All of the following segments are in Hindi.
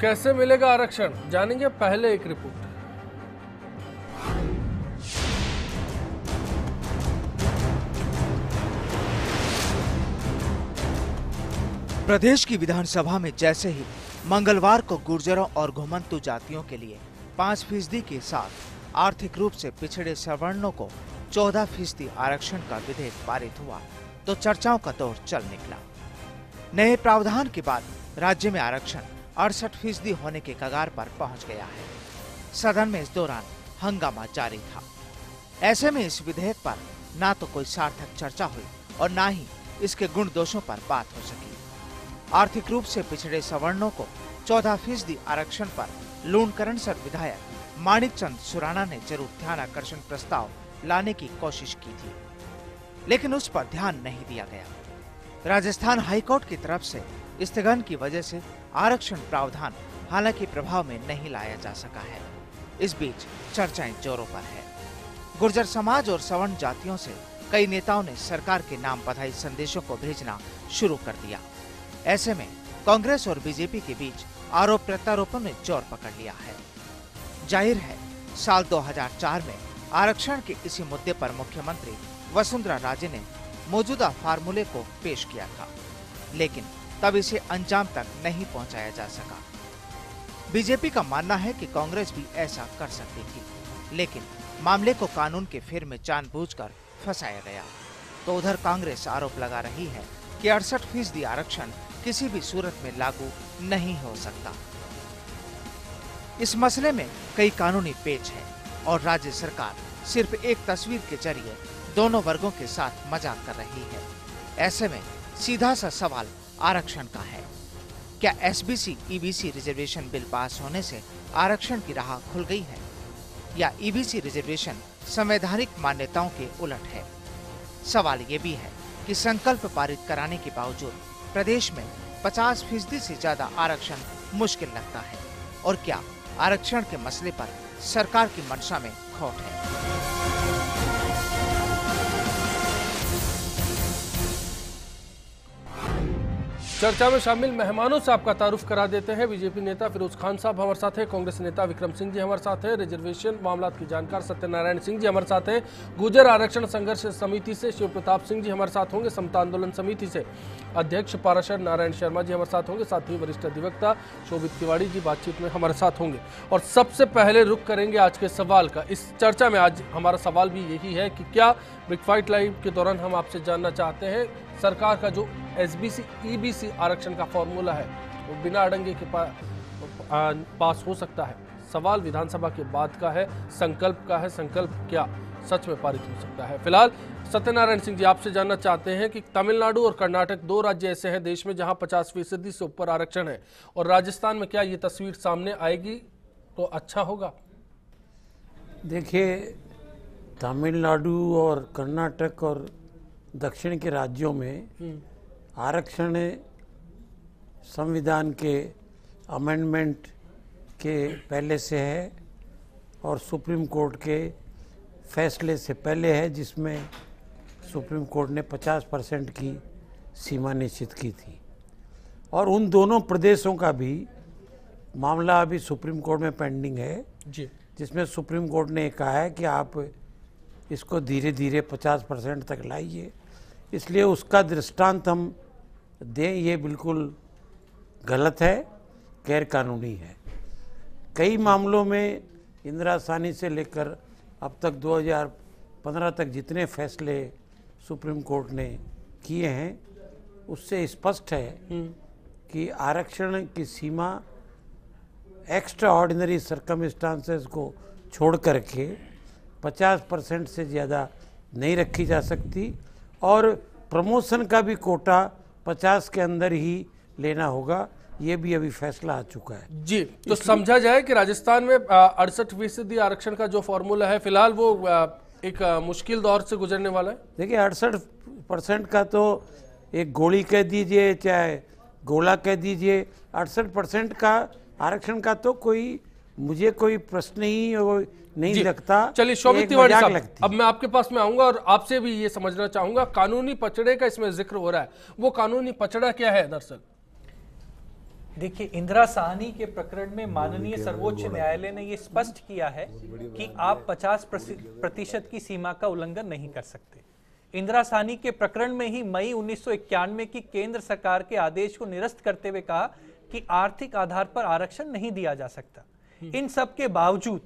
कैसे मिलेगा आरक्षण, जानेंगे पहले एक रिपोर्ट। प्रदेश की विधानसभा में जैसे ही मंगलवार को गुर्जरों और घुमंतु जातियों के लिए 5% के साथ आर्थिक रूप से पिछड़े सवर्णों को 14% आरक्षण का विधेयक पारित हुआ तो चर्चाओं का दौर चल निकला। नए प्रावधान के बाद राज्य में आरक्षण 68% होने के कगार पर पहुंच गया है। सदन में इस दौरान हंगामा जारी था। ऐसे में इस विधेयक पर ना तो कोई सार्थक चर्चा हुई और ना ही इसके गुण दोषों पर बात हो सकी। आर्थिक रूप से पिछड़े सवर्णों को 14% आरक्षण पर लूणकरणसर विधायक माणिक चंद सुराणा ने जरूर ध्यानाकर्षण प्रस्ताव लाने की कोशिश की थी, लेकिन उस पर ध्यान नहीं दिया गया। राजस्थान हाईकोर्ट की तरफ से स्थगन की वजह से आरक्षण प्रावधान हालांकि प्रभाव में नहीं लाया जा सका है। इस बीच चर्चाएं जोरों पर है। गुर्जर समाज और सवर्ण जातियों से कई नेताओं ने सरकार के नाम बधाई संदेशों को भेजना शुरू कर दिया। ऐसे में कांग्रेस और बीजेपी के बीच आरोप प्रत्यारोपण ने जोर पकड़ लिया है। जाहिर है, साल 2004 में आरक्षण के इसी मुद्दे पर मुख्यमंत्री वसुंधरा राजे ने मौजूदा फार्मूले को पेश किया था, लेकिन तब इसे अंजाम तक नहीं पहुंचाया जा सका। बीजेपी का मानना है कि कांग्रेस भी ऐसा कर सकती थी, लेकिन मामले को कानून के फेर में जानबूझकर फंसाया गया। तो उधर कांग्रेस आरोप लगा रही है कि 68% आरक्षण किसी भी सूरत में लागू नहीं हो सकता। इस मसले में कई कानूनी पेच है और राज्य सरकार सिर्फ एक तस्वीर के जरिए दोनों वर्गों के साथ मजाक कर रही है। ऐसे में सीधा सा सवाल आरक्षण का है। क्या SBC EBC reservation bill pass होने से आरक्षण की राह खुल गई है, या ईबीसी रिजर्वेशन संवैधानिक मान्यताओं के उलट है? सवाल ये भी है कि संकल्प पारित कराने के बावजूद प्रदेश में 50% से ज्यादा आरक्षण मुश्किल लगता है, और क्या आरक्षण के मसले पर सरकार की मंशा में खोट है? चर्चा में शामिल मेहमानों से आपका तारुफ करा देते हैं। बीजेपी नेता फिरोज खान साहब हमारे साथ हैं, कांग्रेस नेता विक्रम सिंह जी हमारे साथ हैं, रिजर्वेशन मामला की जानकार सत्यनारायण सिंह जी हमारे साथ हैं, गुर्जर आरक्षण संघर्ष समिति से शिव प्रताप सिंह जी हमारे साथ होंगे, समता आंदोलन समिति से अध्यक्ष पाराशर नारायण शर्मा जी हमारे साथ होंगे, साथ ही वरिष्ठ अधिवक्ता शोभित तिवारी जी बातचीत में हमारे साथ होंगे। और सबसे पहले रुख करेंगे आज के सवाल का। इस चर्चा में आज हमारा सवाल भी यही है कि क्या बिग फाइट लाइव के दौरान हम आपसे जानना चाहते हैं, सरकार का जो एसबीसी ईबीसी आरक्षण का फॉर्मूला है वो बिना अड़ंगे के पास हो सकता है? सवाल विधानसभा के बाद का है, संकल्प का है। संकल्प क्या सच में पारित हो सकता है? फिलहाल सत्यनारायण सिंह जी आपसे जानना चाहते हैं कि तमिलनाडु और कर्नाटक 2 राज्य ऐसे हैं देश में जहां 50% से ऊपर आरक्षण है, और राजस्थान में क्या ये तस्वीर सामने आएगी तो अच्छा होगा? देखिए, तमिलनाडु और कर्नाटक और दक्षिण के राज्यों में आरक्षण संविधान के अमेंडमेंट के पहले से है और सुप्रीम कोर्ट के फैसले से पहले है, जिसमें सुप्रीम कोर्ट ने 50% की सीमा निश्चित की थी। और उन दोनों प्रदेशों का भी मामला अभी सुप्रीम कोर्ट में पेंडिंग है जी, जिसमें सुप्रीम कोर्ट ने कहा है कि आप इसको धीरे धीरे 50% तक लाइए। इसलिए उसका दृष्टांत हम दें, ये बिल्कुल गलत है, गैर कानूनी है। कई मामलों में इंदिरा साहनी से लेकर अब तक 2015 तक जितने फैसले सुप्रीम कोर्ट ने किए हैं उससे स्पष्ट है कि आरक्षण की सीमा एक्स्ट्रा ऑर्डिनरी सर्कमस्टांसेस को छोड़ करके 50% से ज़्यादा नहीं रखी जा सकती, और प्रमोशन का भी कोटा 50 के अंदर ही लेना होगा। ये भी अभी फैसला आ चुका है जी। तो समझा जाए कि राजस्थान में 68% आरक्षण का जो फॉर्मूला है फिलहाल वो एक मुश्किल दौर से गुजरने वाला है। देखिए, 68% का तो एक गोली कह दीजिए चाहे गोला कह दीजिए, 68% का आरक्षण का तो मुझे कोई प्रश्न ही नहीं लगता। चलिए शोभित तिवारी साहब, अब मैं आपके पास में आऊंगा और आपसे भी ये समझना चाहूंगा, कानूनी पचड़े का इसमें जिक्र हो रहा है, वो कानूनी पचड़ा क्या है दरअसल? देखिए, इंदिरा साहनी के प्रकरण में माननीय सर्वोच्च न्यायालय ने ये स्पष्ट किया है कि आप 50% की सीमा का उल्लंघन नहीं कर सकते। इंदिरा साहनी के प्रकरण में ही मई 1991 की केंद्र सरकार के आदेश को निरस्त करते हुए कहा कि आर्थिक आधार पर आरक्षण नहीं दिया जा सकता। इन सब के बावजूद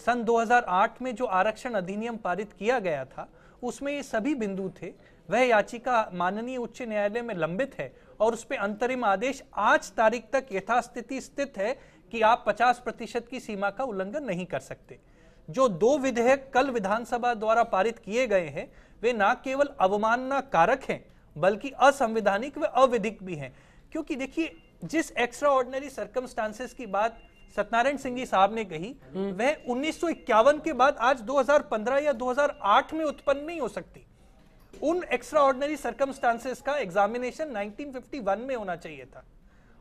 सन 2008 में जो आरक्षण अधिनियम पारित किया गया था उसमें ये सभी बिंदु थे। वह याचिका माननीय उच्च न्यायालय में लंबित है और उस पर अंतरिम आदेश आज तारीख तक यथास्थिति स्थित है कि आप 50% की सीमा का उल्लंघन नहीं कर सकते। जो 2 विधेयक कल विधानसभा द्वारा पारित किए गए हैं वे न केवल अवमानना कारक हैं बल्कि असंवैधानिक व अविधिक भी हैं। क्योंकि देखिए, जिस एक्स्ट्रा ऑर्डिनरी सर्कमस्टांसेस की बात सत्यनारायण सिंह जी साहब ने कही वह 1951 के बाद आज 2015 या 2008 में उत्पन्न नहीं हो सकती। उन एक्स्ट्रा ऑर्डिनरी सर्कमस्टांसेस का एग्जामिनेशन 1951 में होना चाहिए था।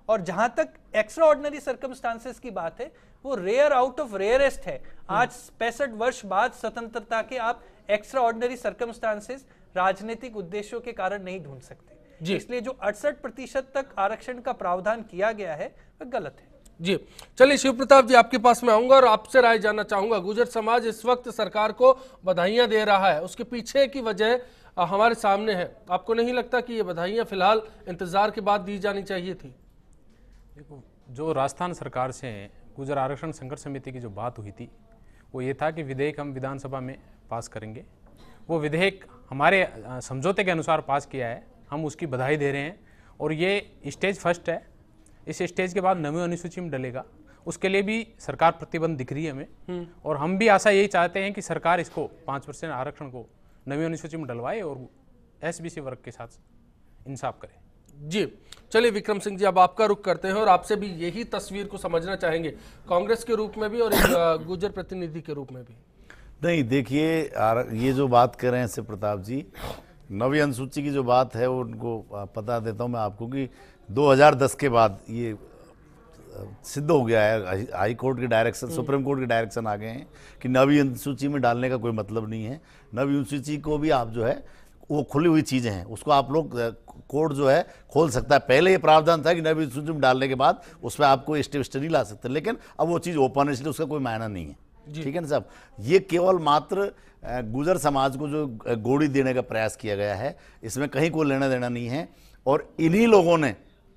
और जहां तक एक्स्ट्रा ऑर्डिनरी सर्कमस्टांसेस की बात है वो रेयर आउट ऑफ रेयरेस्ट है। आज 65 वर्ष बाद स्वतंत्रता के आप एक्स्ट्रा ऑर्डिनरी सर्कमस्टांसेस राजनीतिक उद्देश्यों के कारण नहीं ढूंढ सकते। इसलिए जो 68% तक आरक्षण का प्रावधान किया गया है वह गलत है। जी चलिए, शिव प्रताप जी आपके पास में आऊंगा और आपसे राय जानना चाहूंगा। गुर्जर समाज इस वक्त सरकार को बधाइयां दे रहा है, उसके पीछे की वजह हमारे सामने है। आपको नहीं लगता कि ये बधाइयां फिलहाल इंतजार के बाद दी जानी चाहिए थी? देखो, जो राजस्थान सरकार से गुर्जर आरक्षण संघर्ष समिति की जो बात हुई थी वो ये था कि विधेयक हम विधानसभा में पास करेंगे। वो विधेयक हमारे समझौते के अनुसार पास किया है, हम उसकी बधाई दे रहे हैं। और ये स्टेज फर्स्ट है, इस स्टेज के बाद नवीं अनुसूची में डलेगा, उसके लिए भी सरकार प्रतिबंध दिख रही है हमें। और हम भी आशा यही चाहते हैं कि सरकार इसको 5% आरक्षण को नवीं अनुसूची में डलवाए और एसबीसी वर्ग के साथ इंसाफ करे। जी चलिए विक्रम सिंह जी, अब आपका रुख करते हैं और आपसे भी यही तस्वीर को समझना चाहेंगे, कांग्रेस के रूप में भी और एक गुर्जर प्रतिनिधि के रूप में भी। नहीं, देखिए, ये जो बात कर रहे हैं शिव प्रताप जी, नवी अनुसूची की जो बात है वो उनको पता देता हूँ मैं आपको कि 2010 के बाद ये सिद्ध हो गया है। हाई कोर्ट के डायरेक्शन, सुप्रीम कोर्ट के डायरेक्शन आ गए हैं कि नवी अनुसूची में डालने का कोई मतलब नहीं है। नवी अनुसूची को भी आप जो है वो खुली हुई चीज़ें हैं, उसको आप लोग कोर्ट जो है खोल सकता है। पहले ये प्रावधान था कि नवी अनुसूची में डालने के बाद उसमें आपको स्टे नहीं ला सकते, लेकिन अब वो चीज़ ओपन है इसलिए उसका कोई मायना नहीं है। ठीक है ना साहब, ये केवल मात्र गुर्जर समाज को जो गोली देने का प्रयास किया गया है, इसमें कहीं कोई लेना देना नहीं है। और इन्हीं लोगों ने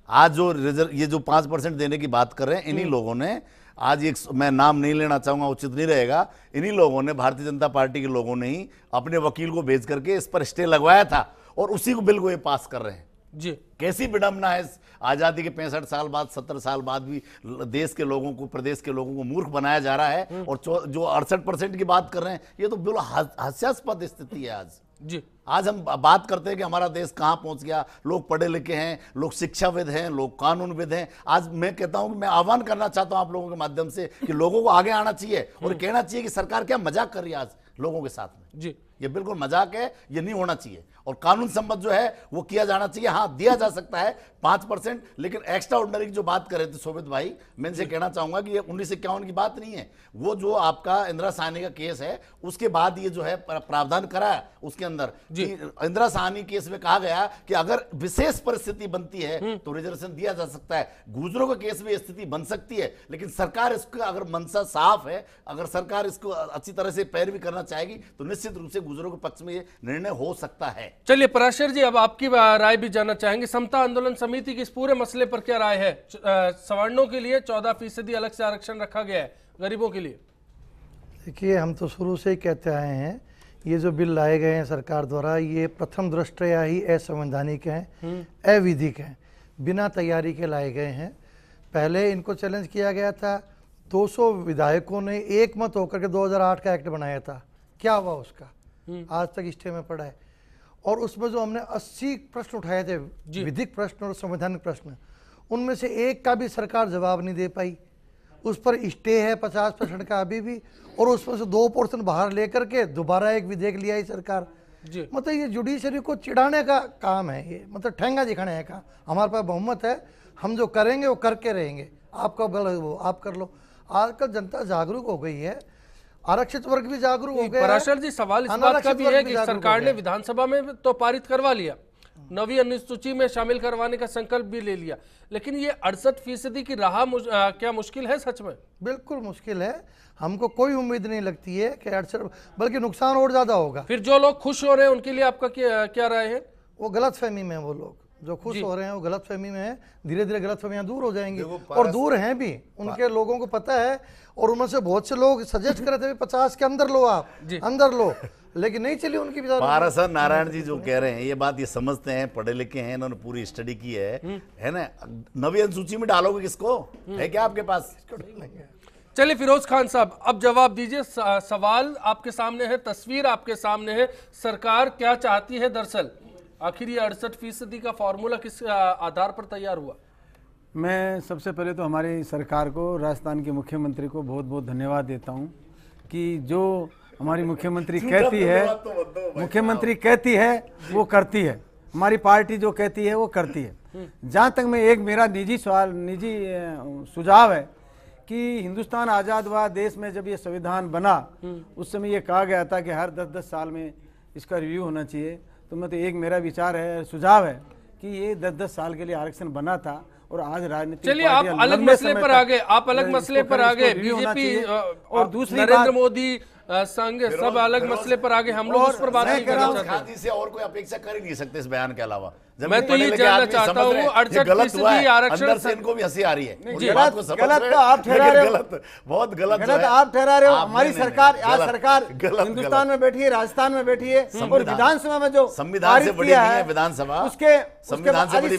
आज जो ये जो 5% देने की बात कर रहे हैं, इन्हीं लोगों ने आज एक, मैं नाम नहीं लेना चाहूंगा, उचित नहीं रहेगा, इन्हीं लोगों ने, भारतीय जनता पार्टी के लोगों ने ही अपने वकील को भेज करके इस पर स्टे लगवाया था और उसी को बिल को ये पास कर रहे हैं। जी कैसी विडंबना है, आजादी के 65 साल बाद, 70 साल बाद भी देश के लोगों को, प्रदेश के लोगों को मूर्ख बनाया जा रहा है। और जो 68% की बात कर रहे हैं, ये तो बिल्कुल हास्यास्पद स्थिति है। आज हम बात करते हैं कि हमारा देश कहां पहुंच गया, लोग पढ़े लिखे हैं, लोग शिक्षाविद हैं, लोग कानूनविद हैं। आज मैं कहता हूं कि मैं आह्वान करना चाहता हूं आप लोगों के माध्यम से कि लोगों को आगे आना चाहिए और कहना चाहिए कि सरकार क्या मजाक कर रही है आज लोगों के साथ में। जी ये बिल्कुल मजाक है, ये नहीं होना चाहिए और कानून सम्मत जो है वो किया जाना चाहिए। हाँ, दिया जा सकता है 5%, लेकिन एक्स्ट्रा ऑर्डिनरी की जो बात कर रहे थे शोभित भाई, मैं इनसे कहना चाहूंगा कि ये 1951 की बात नहीं है। वो जो आपका इंदिरा साहनी का केस है उसके बाद ये जो है प्रावधान करा है उसके अंदर, इंदिरा साहनी केस में कहा गया कि अगर विशेष परिस्थिति बनती है तो रिजर्वेशन दिया जा सकता है। गुर्जरों के केस में स्थिति बन सकती है, लेकिन सरकार इसका अगर मंशा साफ है, अगर सरकार इसको अच्छी तरह से पैरवी करना चाहेगी तो निश्चित रूप से गुर्जरों के पक्ष में ये निर्णय हो सकता है। चलिए पराशर जी, अब आपकी राय भी जानना चाहेंगे। समता आंदोलन समिति की इस पूरे मसले पर क्या राय है? सवर्णों के लिए 14% अलग से आरक्षण रखा गया है, गरीबों के लिए। देखिए, हम तो शुरू से ही कहते आए हैं ये जो बिल लाए गए हैं सरकार द्वारा, ये प्रथम दृष्टया ही असंवैधानिक हैं, अविधिक हैं, बिना तैयारी के लाए गए हैं। पहले इनको चैलेंज किया गया था, 200 विधायकों ने एक मत होकर के 2008 का एक्ट बनाया था। क्या हुआ उसका? आज तक स्टे में पड़ा है। और उसमें जो हमने 80 प्रश्न उठाए थे, विधिक प्रश्न और संवैधानिक प्रश्न, उनमें से एक का भी सरकार जवाब नहीं दे पाई। उस पर स्टे है 50% का अभी भी, और उसमें से 2% बाहर लेकर के दोबारा एक विधेयक लिया है सरकार। मतलब ये जुडिशरी को चिढ़ाने का काम है, ये मतलब ठेंगा दिखाने का। हमारे पास बहुमत है, हम जो करेंगे वो करके रहेंगे, आपका बल है वो आप कर लो। आजकल जनता जागरूक हो गई है, आरक्षित वर्ग भी जागरूक हो गया। पराशर जी, सवाल इस बात का भी है कि सरकार ने विधानसभा में तो पारित करवा लिया, 9वीं अनुसूची में शामिल करवाने का संकल्प भी ले लिया, लेकिन ये 68% की राह क्या मुश्किल है सच में? बिल्कुल मुश्किल है। हमको कोई उम्मीद नहीं लगती है कि 68, बल्कि नुकसान और ज्यादा होगा। फिर जो लोग खुश हो रहे हैं उनके लिए आपका क्या राय है? वो गलतफहमी में, वो लोग जो खुश हो रहे हैं वो गलतफहमी में है। धीरे धीरे गलतफहमियां दूर हो जाएंगी, और दूर हैं भी, उनके लोगों को पता है। और उनमें से बहुत से लोग सजेस्ट कर रहे थे 50 के अंदर लो, आप अंदर लो, लेकिन नहीं चली उनकी विचार। पारासर नारायण जी जो कह रहे हैं ये बात, ये समझते हैं, पढ़े लिखे हैं, इन्होंने पूरी स्टडी की है ना। 9वीं अनुसूची में डालोगे किसको? है क्या आपके पास? चलिए फिरोज खान साहब, अब जवाब दीजिए। सवाल आपके सामने है, तस्वीर आपके सामने है। सरकार क्या चाहती है दरअसल? आखिर ये 68% का फॉर्मूला किस आधार पर तैयार हुआ? मैं सबसे पहले तो हमारी सरकार को, राजस्थान के मुख्यमंत्री को बहुत बहुत धन्यवाद देता हूं कि जो हमारी मुख्यमंत्री कहती है वो करती है। हमारी पार्टी जो कहती है वो करती है। जहां तक मैं एक मेरा निजी सुझाव है कि हिंदुस्तान आज़ाद हुआ देश में, जब ये संविधान बना उस समय ये कहा गया था कि हर 10-10 साल में इसका रिव्यू होना चाहिए। तो मैं तो एक मेरा विचार है, सुझाव है कि ये 10-10 साल के लिए आरक्षण बना था, और आज राजनीतिक चलिए आप अलग मसले पर आ गए, आप अलग मसले पर आ गए। बीजेपी और दूसरी नरेंद्र मोदी संघ सब अलग मसले पर आगे, हम लोग उस पर बात नहीं करना चाहते। से और कोई अपेक्षा कर ही नहीं सकते इस बयान के अलावा। मैं तो ये जानना चाहता हूँ 68% आरक्षण से इनको भी हंसी आ रही है। गलत तो आप ठहरा रहे हो, बहुत गलत गलत आप ठहरा रहे हो। हमारी सरकार, आज सरकार हिंदुस्तान में बैठी है, राजस्थान में बैठी है, और विधानसभा में जो संविधान से बड़ी नहीं है विधानसभा, उसके संविधान से बड़ी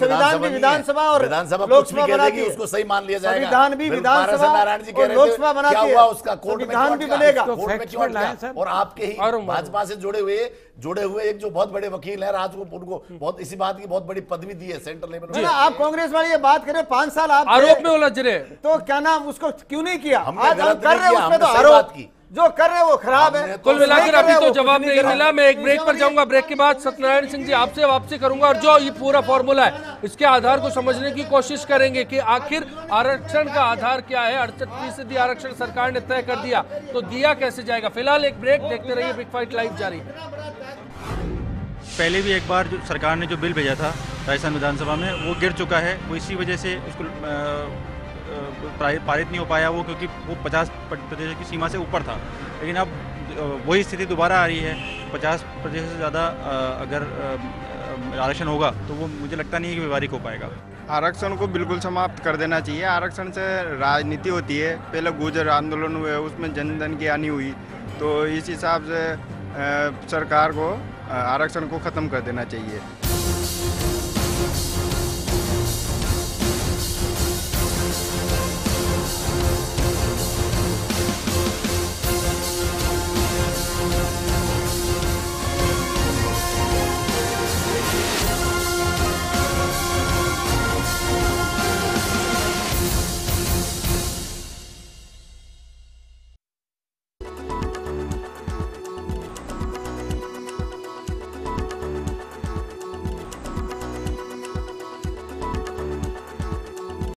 विधानसभा और विधानसभा लोकसभा बनाती है, उसको सही मान लिया जाएगा। संविधान भी विधानसभा नारायण जी कह रहे थे लोकसभा बनाती है, क्या हुआ उसका कोर्ट में संविधान भी बनेगा। और आपके ही भाजपा से जुड़े हुए एक जो बहुत बड़े वकील हैं राज, उनको बहुत इसी बात की बहुत बड़ी पदवी दी है सेंट्रल लेवल में। आप कांग्रेस वाली ये बात करें, 5 साल आप आरोप में उलझ रहे, तो क्या नाम उसको क्यों नहीं किया? हमने आज हम गलत कर रहे हैं नहीं किया, उसमें तो हमने सही आरोप बात की। जो कर रहे हैं वो खराब है। कुल मिलाकर अभी तो जवाब नहीं मिला। मैं एक ब्रेक पर जाऊंगा, ब्रेक के बाद सत्यनारायण सिंह जी आपसे वापसी करूंगा, और जो ये पूरा फॉर्मूला है इसके आधार को समझने की कोशिश करेंगे कि आखिर आरक्षण का आधार क्या है। 68% आरक्षण सरकार ने तय कर दिया, तो दिया कैसे जाएगा? फिलहाल एक ब्रेक, देखते रहिए बिग फाइट लाइव जारी है। पहले भी एक बार जो सरकार ने जो बिल भेजा था राजस्थान विधानसभा में, वो गिर चुका है। वो इसी वजह से उसको पारित नहीं हो पाया वो, क्योंकि वो 50% की सीमा से ऊपर था। लेकिन अब वही स्थिति दोबारा आ रही है। 50% से ज़्यादा अगर आरक्षण होगा तो वो मुझे लगता नहीं है कि व्यवहारिक हो पाएगा। आरक्षण को बिल्कुल समाप्त कर देना चाहिए। आरक्षण से राजनीति होती है। पहले गुर्जर आंदोलन हुए, उसमें जन जन की हानि हुई, तो इस हिसाब से सरकार को आरक्षण को ख़त्म कर देना चाहिए।